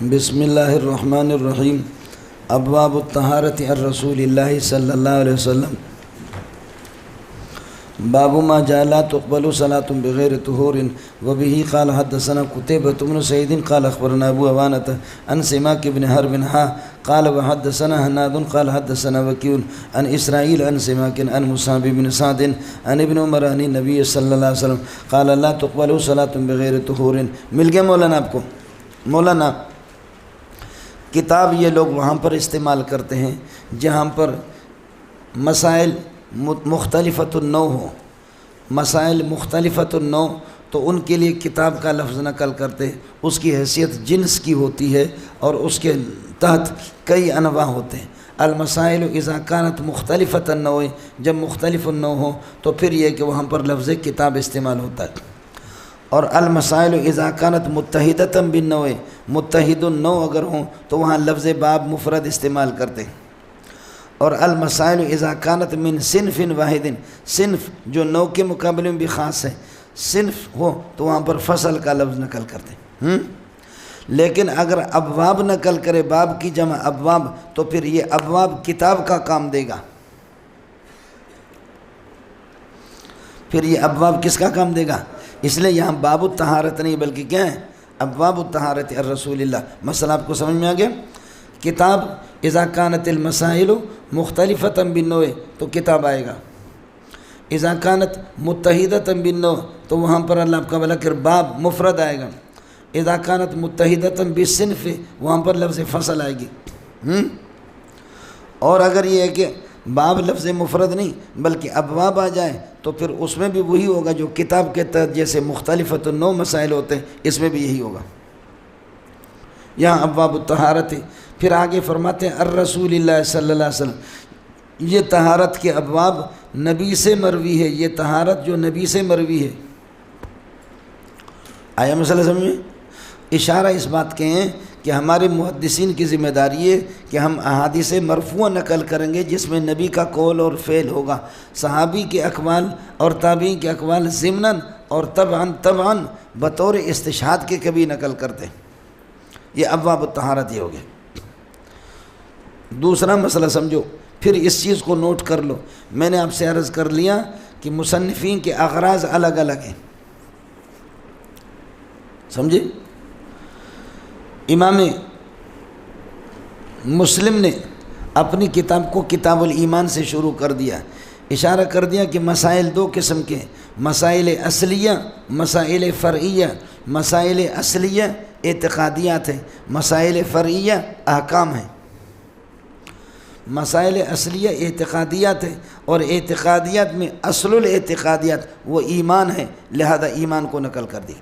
بسم اللہ الرحمن الرحیم ابواب الطہارت عن رسول اللہ صلی اللہ علیہ وسلم باب ما جاء لا تقبل صلاة بغیر طہور وبه قال حدثنا قتيبة بن سعيد قال اخبرنا ابو عوانة عن سماك بن حرب قال وحدثنا هناد قال حدثنا وكيع عن اسرائيل عن سماك عن مصعب بن سعد عن ابن عمر عن النبي صلی اللہ علیہ وسلم قال لا تقبل صلاة بغیر طہور. مل گیا مولانا آپ کو؟ مولانا کتاب یہ لوگ وہاں پر استعمال کرتے ہیں جہاں پر مسائل مختلفۃ النوع ہو، مسائل مختلفۃ النوع، تو ان کے لیے کتاب کا لفظ نقل کرتے ہیں. اس کی حیثیت جنس کی ہوتی ہے اور اس کے تحت کئی انواع ہوتے ہیں. المسائل اذا كانت مختلفۃ النوع، جب مختلف النوع ہو تو پھر یہ کہ وہاں پر لفظ کتاب استعمال ہوتا ہے. اور المسائل اذا كانت متحدۃ بالنوع، متحد النوع اگر ہوں تو وہاں لفظ باب مفرد استعمال کرتے ہیں. اور المسائل اذا كانت من صنف واحد، صنف جو نوع کے مقابلے میں بھی خاص ہے، صنف ہو تو وہاں پر فصل کا لفظ نقل کرتے ہیں. لیکن اگر ابواب نقل کرے، باب کی جمع ابواب، تو پھر یہ ابواب کتاب کا کام دے گا. پھر یہ ابواب کس کا کام دے گا؟ اس لیے یہاں باب الطہارت نہیں بلکہ کیا ہے؟ ابواب الطہارت عن رسول اللہ. مسئلہ آپ کو سمجھ میں آ گیا؟ کتاب اذا كانت المسائل مختلفۃ بالنوع تو کتاب آئے گا. اذا كانت متحدۃ بالنوع تو وہاں پر اللہ کا بلا کر باب مفرد آئے گا. اذا كانت متحدۃ بالصنف وہاں پر لفظ فصل آئے گی. اور اگر یہ ہے کہ باب لفظ مفرد نہیں بلکہ ابواب آ جائے تو پھر اس میں بھی وہی ہوگا جو کتاب کے تحت جیسے مختلفۃ النوع مسائل ہوتے ہیں، اس میں بھی یہی ہوگا. یہاں ابواب الطہارت. پھر آگے فرماتے ہیں الرسول اللہ صلی اللہ علیہ وسلم. یہ طہارت کے ابواب نبی سے مروی ہے، یہ طہارت جو نبی سے مروی ہے. آیا مسئلہ سمجھ میں؟ اشارہ اس بات کے ہیں کہ ہمارے محدثین کی ذمہ داری ہے کہ ہم احادیث مرفوع نقل کریں گے جس میں نبی کا قول اور فعل ہوگا. صحابی کے اقوال اور تابعین کے اقوال ضمناً اور طبعاً بطور استشہاد کے کبھی نقل کرتے ہیں. یہ ابواب الطہارت یہ ہو گیا. دوسرا مسئلہ سمجھو، پھر اس چیز کو نوٹ کر لو. میں نے آپ سے عرض کر لیا کہ مصنفین کے اغراض الگ الگ ہیں، سمجھے؟ امام مسلم نے اپنی کتاب کو کتاب الایمان سے شروع کر دیا. اشارہ کر دیا کہ مسائل دو قسم کے ہیں، مسائل اصلیہ، مسائل فرعیہ. مسائل اصلیہ اعتقادیات ہیں، مسائل فرعیہ احکام ہیں. مسائل اصلیہ اعتقادیات ہیں اور اعتقادیات میں اصل الاعتقادیات وہ ایمان ہے، لہذا ایمان کو نقل کر دی.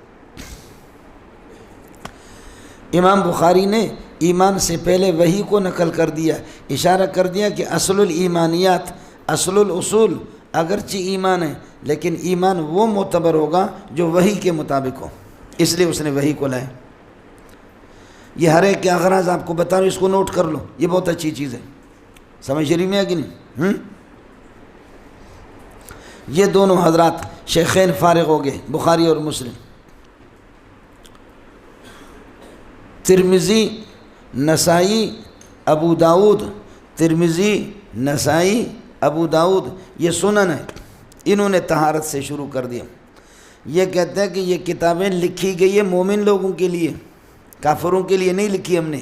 امام بخاری نے ایمان سے پہلے وحی کو نقل کر دیا. اشارہ کر دیا کہ اصل الایمانیات، اصل الاصول اگرچہ ایمان ہے لیکن ایمان وہ معتبر ہوگا جو وحی کے مطابق ہو، اس لیے اس نے وحی کو لائے. یہ ہر ایک کے اغراض آپ کو بتا رہا ہوں، اس کو نوٹ کر لو، یہ بہت اچھی چیز ہے. سمجھ شریف میں ہے کہ نہیں؟ یہ دونوں حضرات شیخین فارغ ہو گئے، بخاری اور مسلم. ترمذی، نسائی، ابو داود. ترمذی، نسائی، ابو داود یہ سنن ہے. انہوں نے طہارت سے شروع کر دیا. یہ کہتے ہیں کہ یہ کتابیں لکھی گئی ہے مومن لوگوں کے لیے، کافروں کے لیے نہیں لکھی ہم نے،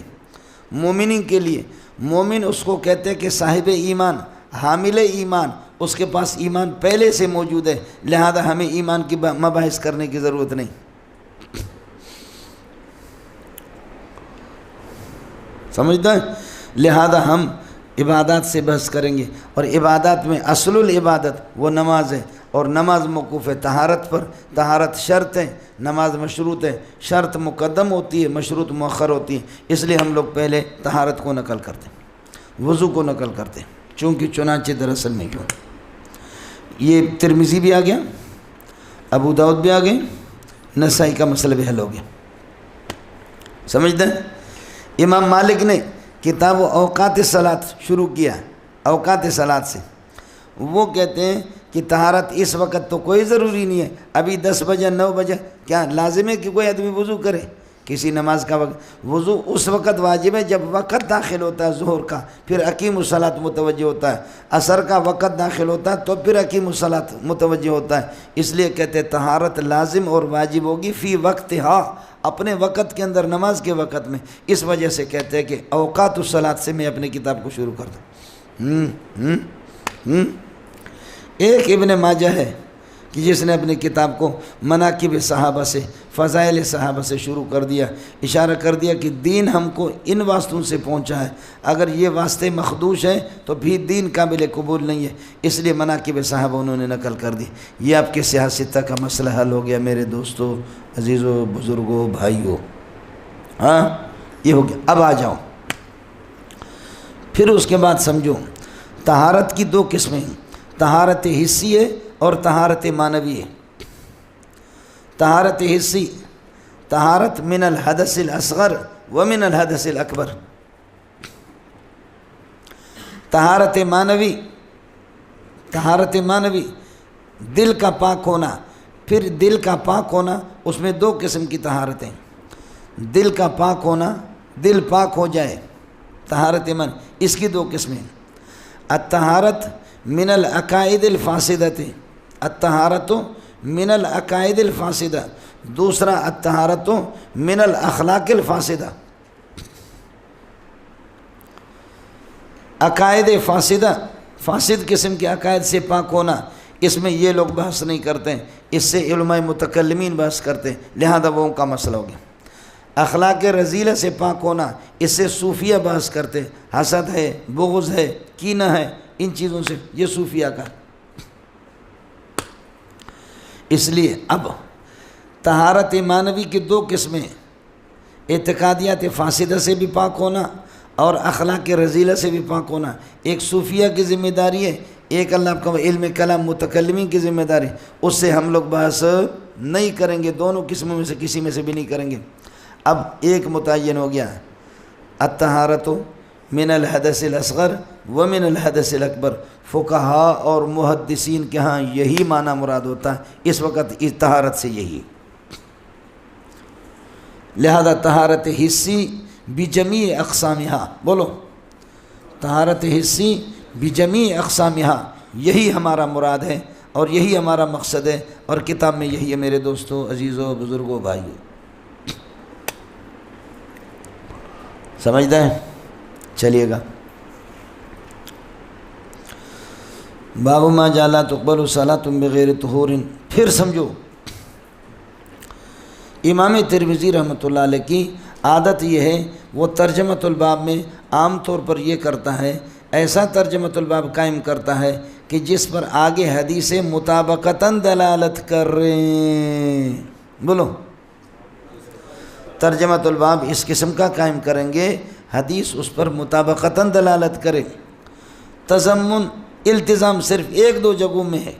مومنین کے لیے. مومن اس کو کہتے ہیں کہ صاحب ایمان، حامل ایمان، اس کے پاس ایمان پہلے سے موجود ہے، لہذا ہمیں ایمان کی مباحث کرنے کی ضرورت نہیں. سمجھتا ہے؟ لہذا ہم عبادات سے بحث کریں گے، اور عبادات میں اصل العبادت وہ نماز ہے، اور نماز موقوف ہے طہارت پر. طہارت شرط ہے، نماز مشروط ہے. شرط مقدم ہوتی ہے، مشروط مؤخر ہوتی ہے. اس لیے ہم لوگ پہلے طہارت کو نقل کرتے ہیں، وضو کو نقل کرتے ہیں، چونکہ چنانچہ دراصل میں کیوں. یہ ترمذی بھی آ گیا، ابو داؤد بھی آ گئے، نسائی کا مسئلہ بھی حل ہو گیا. سمجھتے ہیں؟ امام مالک نے کتاب اوقات صلاۃ شروع کیا، اوقات صلاۃ سے. وہ کہتے ہیں کہ طہارت اس وقت تو کوئی ضروری نہیں ہے، ابھی 10 بجے 9 بجے کیا لازم ہے کہ کوئی آدمی وضو کرے؟ کسی نماز کا وقت وضو اس وقت واجب ہے جب وقت داخل ہوتا ہے ظہر کا، پھر اقیم الصلاۃ متوجہ ہوتا ہے، عصر کا وقت داخل ہوتا ہے تو پھر اقیم الصلاۃ متوجہ ہوتا ہے۔ اس لیے کہتے ہیں طہارت لازم اور واجب ہوگی فی وقتہا، اپنے وقت کے اندر، نماز کے وقت میں۔ اس وجہ سے کہتے ہیں کہ اوقات الصلاۃ سے میں اپنی کتاب کو شروع کر دوں۔ ایک ابن ماجہ ہے کہ جس نے اپنی کتاب کو مناقب صحابہ سے، فضائل صحابہ سے شروع کر دیا، اشارہ کر دیا کہ دین ہم کو ان واسطوں سے پہنچا ہے، اگر یہ واسطے مخدوش ہیں تو بھی دین قابل قبول نہیں ہے، اس لیے مناقب صحابہ انہوں نے نقل کر دی۔ یہ آپ کے سیاستہ کا مسئلہ حل ہو گیا میرے دوستو، عزیزو، بزرگو، بھائیو۔ ہاں یہ ہو گیا۔ اب آ جاؤ، پھر اس کے بعد سمجھو طہارت کی دو قسمیں، طہارت حسی ہے اور طہارت معنوی ہے۔ طہارت حسی، طہارت من الحدث الاصغر ومن الحدث الاکبر۔ طہارت معنوی، طہارت معنوی دل کا پاک ہونا، پھر دل کا پاک ہونا اس میں دو قسم کی طہارتیں، دل کا پاک ہونا، دل پاک ہو جائے، طہارت من، اس کی دو قسمیں، الطہارت من العقائد الفاسدۃ، الطہارت من العقائد الفاسدہ، دوسرا الطہارت من الاخلاق الفاسدہ۔ عقائد فاسدہ، فاسد قسم کے عقائد سے پاک ہونا، اس میں یہ لوگ بحث نہیں کرتے ہیں، اس سے علماء متکلمین بحث کرتے ہیں، لہذا وہ ان کا مسئلہ ہو گیا۔ اخلاق رذیلہ سے پاک ہونا، اس سے صوفیہ بحث کرتے ہیں، حسد ہے، بغض ہے، کینہ ہے، ان چیزوں سے، یہ صوفیہ کا۔ اس لیے اب طہارت معنوی کی دو قسمیں، اعتقادیات فاسدہ سے بھی پاک ہونا اور اخلاق رذیلہ سے بھی پاک ہونا، ایک صوفیہ کی ذمہ داری ہے، ایک اللہ کا علم کلام متکلمین کی ذمہ داری، اس سے ہم لوگ بحث نہیں کریں گے، دونوں قسموں میں سے کسی میں سے بھی نہیں کریں گے۔ اب ایک متعین ہو گیا، الطہارت من الحدث الاصغر ومن الحدث الاکبر۔ فقہاء اور محدثین کے ہاں یہی معنی مراد ہوتا ہے اس وقت اس طہارت سے، یہی۔ لہذا طہارت حسی بجمیع اقسامہا، بولو طہارت حسی بجمیع اقسامہا، یہی ہمارا مراد ہے اور یہی ہمارا مقصد ہے، اور کتاب میں یہی ہے میرے دوستو، عزیزو، بزرگو، بھائیو۔ سمجھتے ہیں؟ چلیے گا، باب ما جاء لا تقبل صلاۃ بغیر طہور۔ پھر سمجھو، امام ترمذی رحمۃ اللہ علیہ کی عادت یہ ہے، وہ ترجمۃ الباب میں عام طور پر یہ کرتا ہے، ایسا ترجمۃ الباب قائم کرتا ہے کہ جس پر آگے حدیث مطابقتاً دلالت کر رہے ہیں۔ بولو، ترجمۃ الباب اس قسم کا قائم کریں گے، حدیث اس پر مطابقتاً دلالت کرے۔ تضمن، التزام صرف ایک دو جگہوں میں ہے،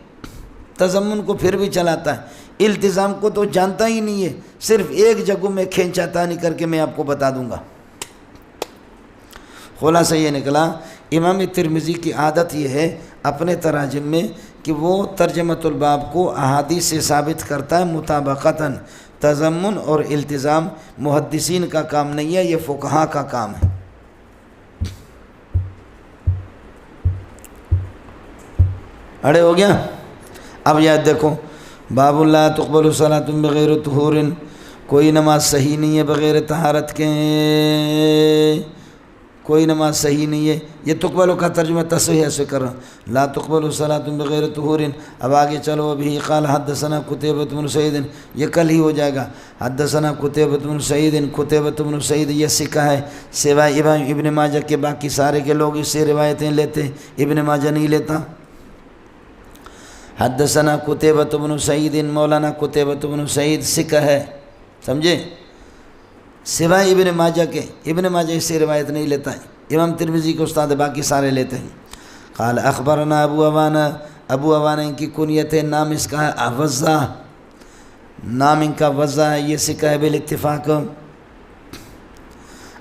تضمن کو پھر بھی چلاتا ہے، التزام کو تو جانتا ہی نہیں ہے، صرف ایک جگہ میں کھینچا تانی کر کے میں آپ کو بتا دوں گا۔ خلاصہ یہ نکلا، امام ترمذی کی عادت یہ ہے اپنے تراجم میں کہ وہ ترجمۃ الباب کو احادیث سے ثابت کرتا ہے مطابقتاً۔ تضمن اور التزام محدثین کا کام نہیں ہے، یہ فقہاء کا کام ہے۔ اڑے ہو گیا؟ اب یاد دیکھو، باب لا تقبل صلاۃ بغیر طہور، کوئی نماز صحیح نہیں ہے بغیر طہارت کے، کوئی نماز صحیح نہیں ہے۔ یہ تقبل کا ترجمہ تصحیح سے کر رہا ہوں، لا تقبل صلاۃ بغیر طہور۔ اب آگے چلو، ابھی قال حدثنا قتیبہ بن سعید، یہ کل ہی ہو جائے گا۔ حدثنا قتیبہ بن سعید، قتیبہ بن سعید یہ سکہ ہے، سوائے ابن ماجہ کے باقی سارے کے لوگ اس سے روایتیں لیتے ہیں، ابن ماجہ نہیں لیتا۔ حدثنا قتیبہ بن سعید، مولانا قتیبہ بن سعید سکہ ہے، سمجھے، سوائے ابن ماجہ کے، ابن ماجہ اس سے روایت نہیں لیتا ہے، امام ترمذی کے استاد باقی سارے لیتے ہیں۔ قال اخبرنا ابو عوانہ، ابو عوانہ ان کی کنیت ہے، نام اس کا ہے وضاح، نام ان کا وضاح ہے، یہ سکہ ہے بالاتفاق۔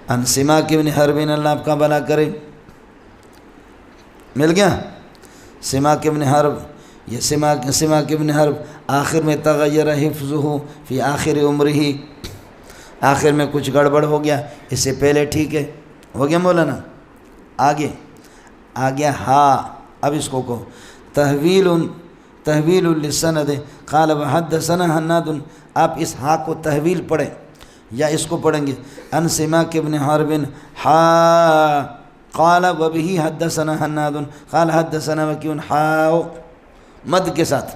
ان سماک بن حرب، اللہ آپ کا بھلا کرے، مل گیا، سماک بن حرب، یہ سماک بن حرب آخر میں تغیر حفظہ فی آخر عمرہ، آخر میں کچھ گڑبڑ ہو گیا، اس سے پہلے ٹھیک ہے، ہو گیا مولانا۔ آگے آ گیا ہا، اب اس کو کہو تحویل للسند قال وحدثنا حناد، آپ اس ہا کو تحویل پڑھیں یا اس کو پڑھیں گے ان سماک ابن حرب ہا قال وبه حدثنا حناد قال حدثنا وکیع ہا مد کے ساتھ،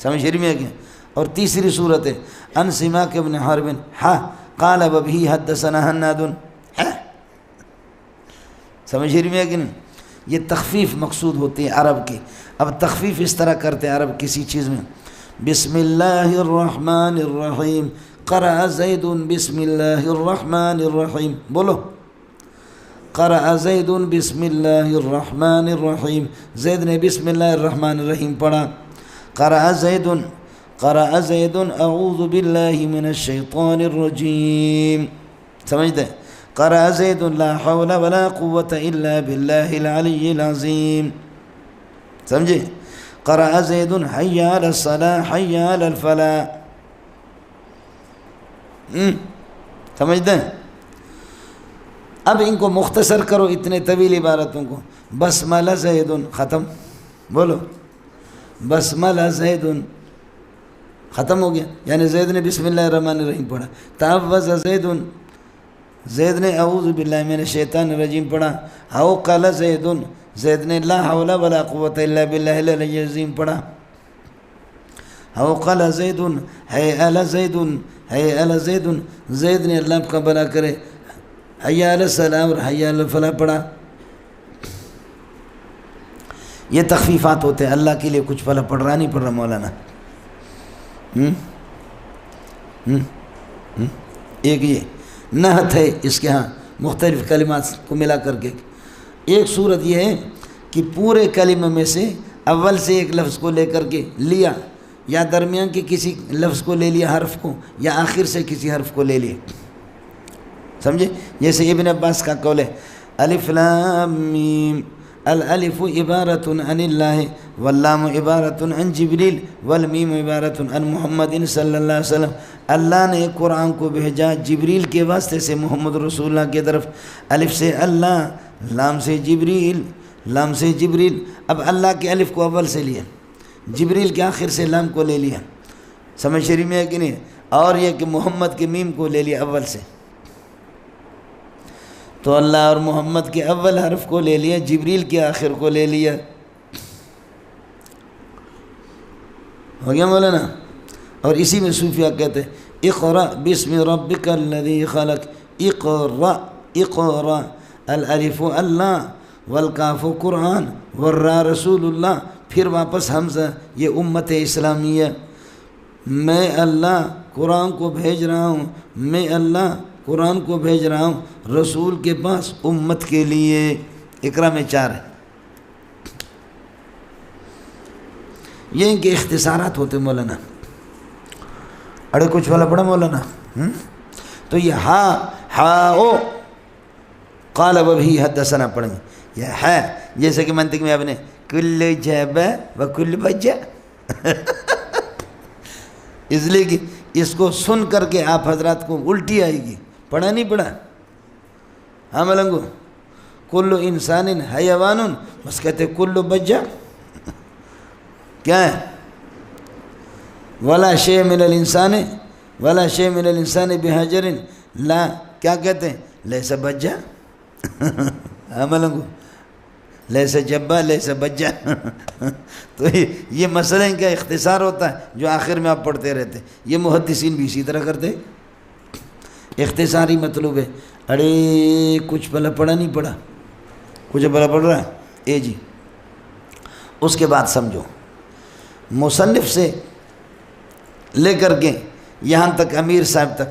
سمجھ رہی میں کیا؟ اور تیسری صورت ہے ان سماک ابن حرب ہا قال وبه حدثنا حناد، سمجھ رہی میں کہ نہیں؟ یہ تخفیف مقصود ہوتی ہے عرب کی۔ اب تخفیف اس طرح کرتے ہیں عرب کسی چیز میں، بسم اللہ الرحمن الرحیم، قرأ زید بسم اللہ الرحمن الرحیم، بولو قرأ زید بسم اللہ الرحمن الرحیم، زید نے بسم اللہ الرحمن الرحیم پڑھا۔ قرأ زید اعوذ باللہ من الشیطان الرجیم، سمجھتے ہیں؟ قرأ زید لا حول ولا قوة الا باللہ العلی العظیم، سمجھے؟ قرأ زید حی علی الصلاة حی علی الفلاح، سمجھتے ہیں؟ اب ان کو مختصر کرو اتنے طویل عبارتوں کو، بسملہ زید، ختم، بولو بسملہ زید، ختم ہو گیا، یعنی زید نے بسم اللہ الرحمن الرحیم پڑھا۔ تعوذ زید، زید نے اعوذ باللہ من الشیطان الرجیم پڑھا۔ حوقل زید، زید نے لا حول ولا قوة الا باللہ العلی العظیم پڑھا۔ حوقل زید حیعل زید، حیعل زید، زید نے اللہ کا بھلا کرے حی علی الصلاۃ اور حی علی الفلاح پڑھا۔ یہ تخفیفات ہوتے ہیں، اللہ کے لیے کچھ پڑھ رہا نہیں پڑھ رہا مولانا۔ ایک یہ نحت ہے اس کے ہاں مختلف کلمات کو ملا کر کے۔ ایک صورت یہ ہے کہ پورے کلمہ میں سے اول سے ایک لفظ کو لے کر کے لیا، یا درمیان کے کسی لفظ کو لے لیا حرف کو، یا آخر سے کسی حرف کو لے لیا، سمجھے؟ جیسے ابن عباس کا قول ہے الف لام میم، الالف عبارت عن اللہ واللام عبارت عن جبریل والمیم عبارت عن محمد صلی اللہ علیہ وسلم، اللہ نے قرآن کو بھیجا جبریل کے واسطے سے محمد رسول اللہ کی طرف، الف سے اللہ، لام سے جبریل، لام سے جبریل، اب اللہ کے الف کو اول سے لیا، جبریل کے آخر سے لام کو لے لیا، سمجھ شریف میں ہے کہ نہیں؟ اور یہ کہ محمد کے میم کو لے لیا اول سے، تو اللہ اور محمد کے اول حرف کو لے لیا، جبریل کے آخر کو لے لیا، ہو گیا مولانا؟ اور اسی میں صوفیہ کہتے ہیں اقرأ بسم ربک الذی خلق، اقرأ، اقرأ، الالف اللہ والکاف قرآن والراء رسول اللہ، پھر واپس حمزہ، یہ امت اسلامیہ، میں اللہ قرآن کو بھیج رہا ہوں، میں اللہ قرآن کو بھیج رہا ہوں رسول کے پاس امت کے لیے۔ اقرا میں 4 ہے، یہ ان کے اختصارات ہوتے مولانا۔ اڑے کچھ والا پڑھا مولانا؟ تو یہ ہا او قال وبه حدثنا پڑھیں گے، یہ ہے جیسے کہ منطق میں آپ نے کل جب و کل بجا، اس لیے کہ اس کو سن کر کے آپ حضرات کو الٹی آئے گی، پڑھا نہیں پڑھا؟ ہاں ملنگو، کل انسان حیوان، بس کہتے کل بجا، کیا ہے؟ ولا شیء من الانسان، ولا شیء من الانسان بحجر، لا، کیا کہتے ہیں؟ لیس بجا، ہاں ملنگو، لیس جبا لیس بجا۔ تو یہ مسئلہ ان کا اختصار ہوتا ہے جو آخر میں آپ پڑھتے رہتے، یہ محدثین بھی اسی طرح کرتے، اختصاری مطلوب ہے۔ اڑے کچھ بھلا پڑھا نہیں پڑھا؟ کچھ بھلا پڑھ رہا ہے؟ اے جی، اس کے بعد سمجھو، مصنف سے لے کر کے یہاں تک امیر صاحب تک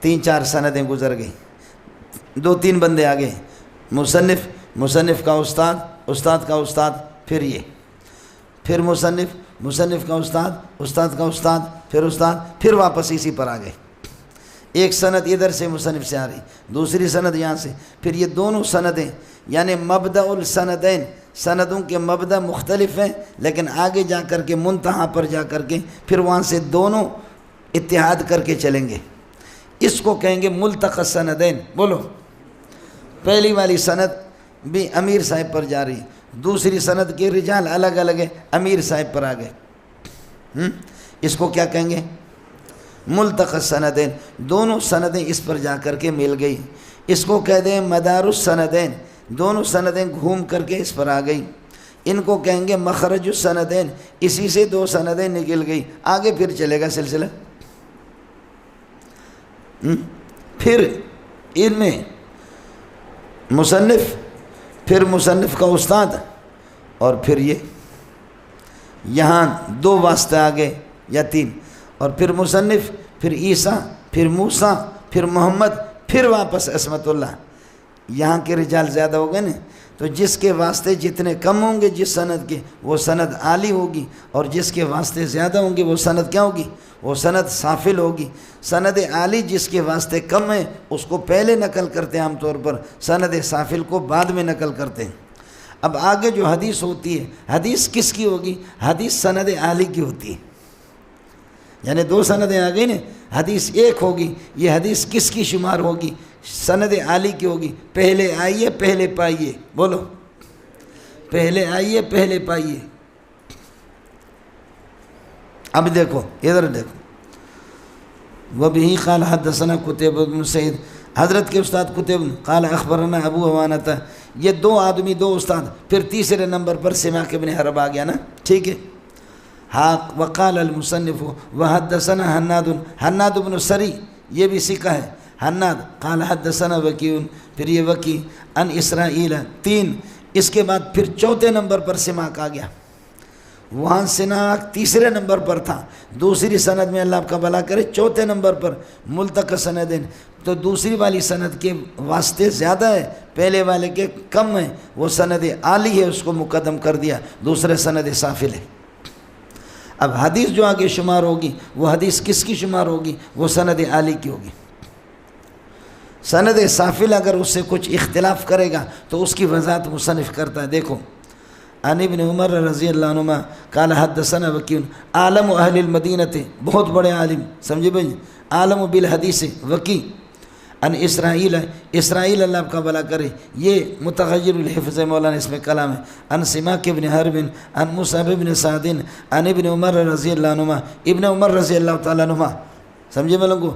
3-4 سندیں گزر گئی، 2-3 بندے آگے، مصنف کا استاد، استاد کا استاد، پھر یہ، پھر مصنف کا استاد، استاد کا استاد، پھر استاد، پھر واپس اسی پر آ گئے۔ ایک سند ادھر سے مصنف سے آ رہی، دوسری سند یہاں سے، پھر یہ دونوں سندیں، یعنی مبدأ السندین، سندوں کے مبدأ مختلف ہیں لیکن آگے جا کر کے منتہا پر جا کر کے پھر وہاں سے دونوں اتحاد کر کے چلیں گے۔ اس کو کہیں گے ملتقى السندین. بولو، پہلی والی سند بھی امیر صاحب پر جا رہی، دوسری سند کے رجال الگ الگ ہے، امیر صاحب پر آ گئے. اس کو کیا کہیں گے؟ ملتقى السندین. دونوں سندیں اس پر جا کر کے مل گئی. اس کو کہہ دیں مدار السندین، دونوں سندیں گھوم کر کے اس پر آ گئی. ان کو کہیں گے مخرج السندین، اسی سے دو سندیں نکل گئی. آگے پھر چلے گا سلسلہ. پھر ان میں مصنف، پھر مصنف کا استاد، اور پھر یہ یہاں دو واسطے آگے یا تین، اور پھر مصنف، پھر عیسیٰ، پھر موسیٰ، پھر محمد، پھر واپس عصمت اللہ. یہاں کے رجال زیادہ ہو گئے نا، تو جس کے واسطے جتنے کم ہوں گے جس سند کے، وہ سند عالی ہوگی، اور جس کے واسطے زیادہ ہوں گے وہ سند کیا ہوگی؟ وہ سند سافل ہوگی. سند عالی جس کے واسطے کم ہے اس کو پہلے نقل کرتے ہیں عام طور پر، سند سافل کو بعد میں نقل کرتے ہیں. اب آگے جو حدیث ہوتی ہے، حدیث کس کی ہوگی؟ حدیث سند عالی کی ہوتی ہے. یعنی دو سندیں آ گئی نا، حدیث ایک ہوگی. یہ حدیث کس کی شمار ہوگی؟ سند عالی کی ہوگی. پہلے آئیے پہلے پائیے. بولو، پہلے آئیے پہلے پائیے. اب دیکھو ادھر دیکھو. وَبِهِ قال حدثنا قتيبة بن سعيد، حضرت کے استاد قتيبہ قال اخبرنا ابو عوانہ. یہ دو آدمی، دو استاد. پھر تیسرے نمبر پر سماک ابن حرب آ گیا نا، ٹھیک ہے. ہاں، وقال المصنف وحدثنا حناد بن سری، یہ بھی ثقہ ہے. حناد قال حدثنا وکیع، پھر یہ وکیع عن اسرائیل. تین. اس کے بعد پھر چوتھے نمبر پر سماک آ گیا. وہاں سماک تیسرے نمبر پر تھا، دوسری سند میں اللہ آپ کا بھلا کرے چوتھے نمبر پر ملتقى سندین. تو دوسری والی سند کے واسطے زیادہ ہے، پہلے والے کے کم ہے. وہ سند عالی ہے، اس کو مقدم کر دیا. دوسرے سند سافل ہے. اب حدیث جو آگے شمار ہوگی وہ حدیث کس کی شمار ہوگی؟ وہ سند عالی کی ہوگی. سند سافل اگر اس سے کچھ اختلاف کرے گا تو اس کی وضاحت مصنف کرتا ہے. دیکھو، عن ابن عمر رضی اللہ عنہما قال حدثنا وکیع عالم اہل المدینہ، بہت بڑے عالم، سمجھے بھائی، عالم بالحدیث. وکیع عن اسرائیل، اسرائیل اللہ آپ کا بھلا کرے، یہ متغیر الحفظ مولانا اس میں کلام ہے. عن سماک ابن حرب عن مصعب بن سعد عن ابن عمر رضی اللہ عنہما، ابن عمر رضی اللہ تعالیٰ عنہما. سمجھے میں لوگوں،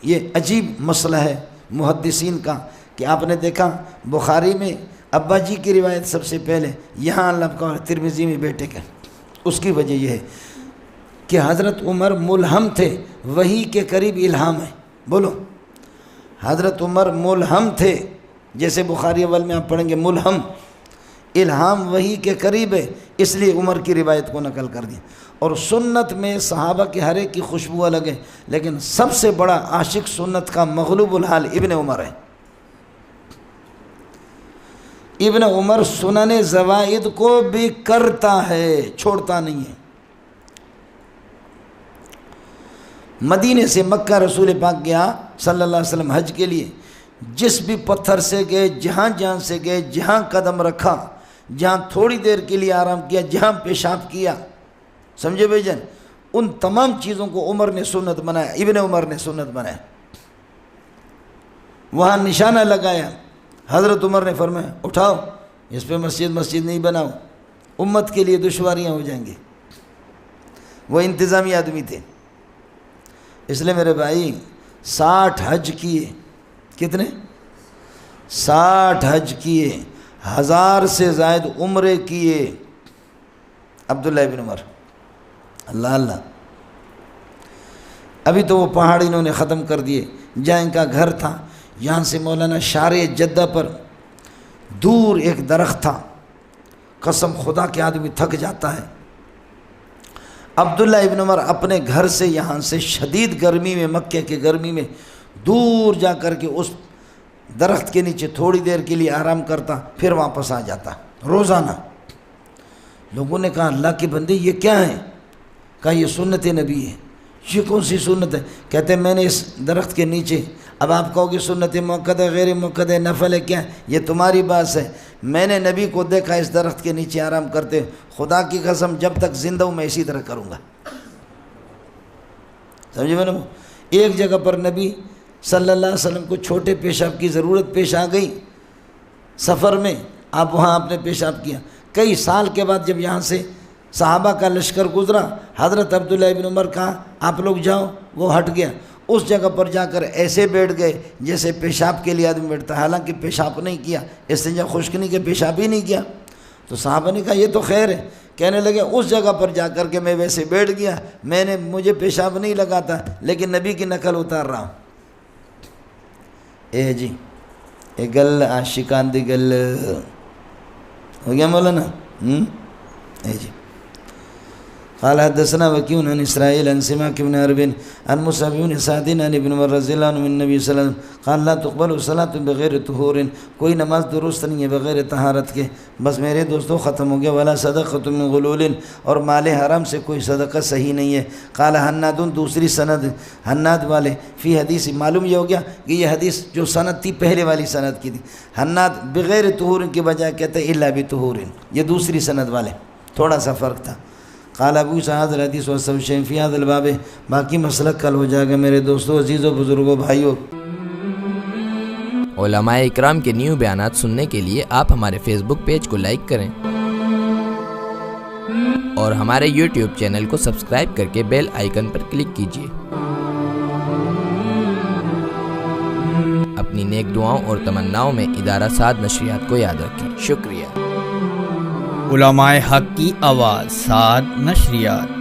یہ عجیب مسئلہ ہے محدثین کا کہ آپ نے دیکھا بخاری میں ابا جی کی روایت سب سے پہلے، یہاں اللہ کا ترمذی میں بیٹے کا. اس کی وجہ یہ ہے کہ حضرت عمر ملہم تھے، وحی کے قریب الہام ہے. بولو، حضرت عمر ملہم تھے، جیسے بخاری اول میں آپ پڑھیں گے ملہم، الہام وحی کے قریب ہے، اس لیے عمر کی روایت کو نقل کر دی. اور سنت میں صحابہ کے ہر ایک کی خوشبو الگ ہے، لیکن سب سے بڑا عاشق سنت کا مغلوب الحال ابن عمر ہے. ابن عمر سنن زوائد کو بھی کرتا ہے، چھوڑتا نہیں ہے. مدینے سے مکہ رسول پاک گیا صلی اللہ علیہ وسلم حج کے لیے. جس بھی پتھر سے گئے، جہاں جہاں سے گئے، جہاں قدم رکھا، جہاں تھوڑی دیر کے لیے آرام کیا، جہاں پیشاب کیا، سمجھے بھائی جان، ان تمام چیزوں کو عمر نے سنت بنایا، ابن عمر نے سنت بنایا. وہاں نشانہ لگایا، حضرت عمر نے فرمایا اٹھاؤ اس پہ مسجد نہیں بناؤ، امت کے لیے دشواریاں ہو جائیں گی. وہ انتظامی آدمی تھے. اس لیے میرے بھائی 60 حج کیے. کتنے؟ 60 حج کیے، 1000 سے زائد عمرے کیے عبداللہ ابن عمر. اللہ اللہ. ابھی تو وہ پہاڑ انہوں نے ختم کر دیے جہاں ان کا گھر تھا. یہاں سے مولانا شارع جدہ پر دور ایک درخت تھا، قسم خدا کے آدمی تھک جاتا ہے. عبداللہ ابن عمر اپنے گھر سے یہاں سے شدید گرمی میں، مکہ کے گرمی میں، دور جا کر کے اس درخت کے نیچے تھوڑی دیر کے لیے آرام کرتا، پھر واپس آ جاتا روزانہ. لوگوں نے کہا اللہ کے بندے یہ کیا ہے؟ کہا یہ سنت نبی ہے. یہ کون سی سنت ہے؟ کہتے ہیں میں نے اس درخت کے نیچے، اب آپ کہو گے سنت موقع ہے، غیر موقع ہے، نفل ہے، کیا ہے؟ یہ تمہاری بات ہے. میں نے نبی کو دیکھا اس درخت کے نیچے آرام کرتے، خدا کی قسم جب تک زندہ ہوں میں اسی طرح کروں گا. سمجھے میں نے؟ ایک جگہ پر نبی صلی اللہ علیہ وسلم کو چھوٹے پیشاب کی ضرورت پیش آ گئی سفر میں، آپ وہاں آپ نے پیشاب کیا۔ کئی سال کے بعد جب یہاں سے صحابہ کا لشکر گزرا، حضرت عبداللہ ابن عمر کہا آپ لوگ جاؤ، وہ ہٹ گیا، اس جگہ پر جا کر ایسے بیٹھ گئے جیسے پیشاب کے لیے آدمی بیٹھتا ہے، حالانکہ پیشاب نہیں کیا، استنجا خشک نہیں کہ پیشاب ہی نہیں کیا۔ تو صحابہ نے کہا یہ تو خیر ہے، کہنے لگے اس جگہ پر جا کر کے میں ویسے بیٹھ گیا، مجھے پیشاب نہیں لگا تھا لیکن نبی کی نقل اتار رہا ہوں۔ اے جی اے گل عاشقان دی گل ہو گیا مولانا۔ اے جی قال حدثنا وكيع عن اسرائيل عن سماك بن حرب عن موسى بن سعد عن ابن عمر رضی اللہ عنہ من النبي صلی اللہ علیہ وسلم قال لا تقبل صلاة بغیر طہور، کوئی نماز درست نہیں ہے بغیر طہارت کے۔ بس میرے دوستوں ختم ہو گیا۔ ولا صدقۃ من غلول، اور مال حرام سے کوئی صدقہ صحیح نہیں ہے۔ قال حناد، دوسری سند حناد والے، فی حدیث، معلوم یہ ہو گیا کہ یہ حدیث جو سند تھی پہلے والی سند کی تھی، حناد بغیر طہور کے بجائے کہتے الا بطہور، یہ دوسری سند والے، تھوڑا سا فرق تھا۔ قال ابو سعد الحدیث وصف شیء فی هذا الباب، باقی مسئلہ کل ہو جائے گا میرے دوستوں، عزیزوں، بزرگوں، بھائیوں۔ علماء اکرام کے نیو بیانات سننے کے لیے آپ ہمارے فیس بک پیج کو لائک کریں اور ہمارے یوٹیوب چینل کو سبسکرائب کر کے بیل آئیکن پر کلک کیجیے۔ اپنی نیک دعاؤں اور تمناؤں میں ادارہ سعد نشریات کو یاد رکھیں۔ شکریہ۔ علماء حق کی آواز، سعد نشریات۔